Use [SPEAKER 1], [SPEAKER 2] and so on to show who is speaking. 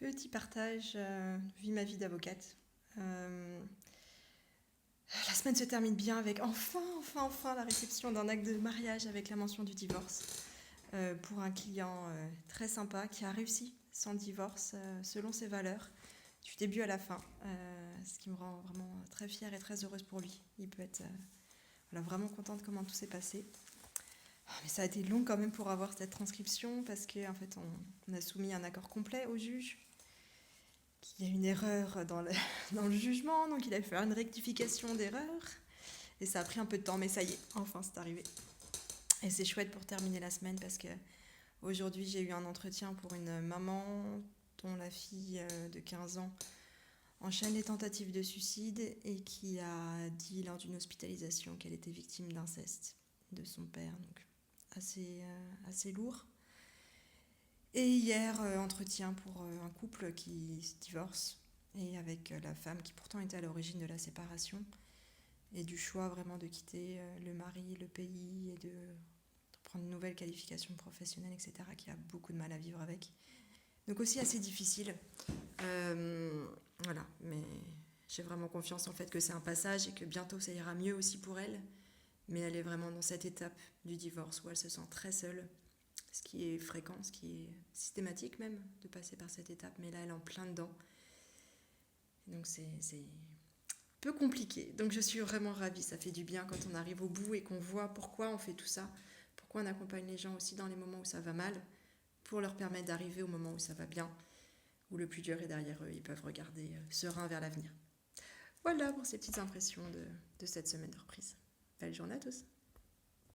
[SPEAKER 1] Petit partage, vis ma vie d'avocate. La semaine se termine bien avec enfin la réception d'un acte de mariage avec la mention du divorce pour un client très sympa qui a réussi son divorce selon ses valeurs du début à la fin, ce qui me rend vraiment très fière et très heureuse pour lui. Il peut être voilà, vraiment content de comment tout s'est passé. Mais ça a été long quand même pour avoir cette transcription parce qu'en fait on a soumis un accord complet au juge. Il y a une erreur dans le jugement, donc il a fait une rectification d'erreur. Et ça a pris un peu de temps, mais ça y est, enfin c'est arrivé. Et c'est chouette pour terminer la semaine parce que aujourd'hui j'ai eu un entretien pour une maman dont la fille de 15 ans enchaîne les tentatives de suicide et qui a dit lors d'une hospitalisation qu'elle était victime d'inceste de son père, donc assez lourd. Et hier, entretien pour un couple qui se divorce et avec la femme qui pourtant était à l'origine de la séparation et du choix vraiment de quitter le mari, le pays et de prendre une nouvelle qualification professionnelle, etc., qui a beaucoup de mal à vivre avec. Donc aussi assez difficile. Voilà, mais j'ai vraiment confiance en fait que c'est un passage et que bientôt ça ira mieux aussi pour elle. Mais elle est vraiment dans cette étape du divorce où elle se sent très seule, ce qui est fréquent, ce qui est systématique même de passer par cette étape, mais là elle est en plein dedans. Donc c'est peu compliqué. Donc je suis vraiment ravie, ça fait du bien quand on arrive au bout et qu'on voit pourquoi on fait tout ça, pourquoi on accompagne les gens aussi dans les moments où ça va mal, pour leur permettre d'arriver au moment où ça va bien, où le plus dur est derrière eux, ils peuvent regarder serein vers l'avenir. Voilà pour ces petites impressions de cette semaine de reprise. Belle journée à tous.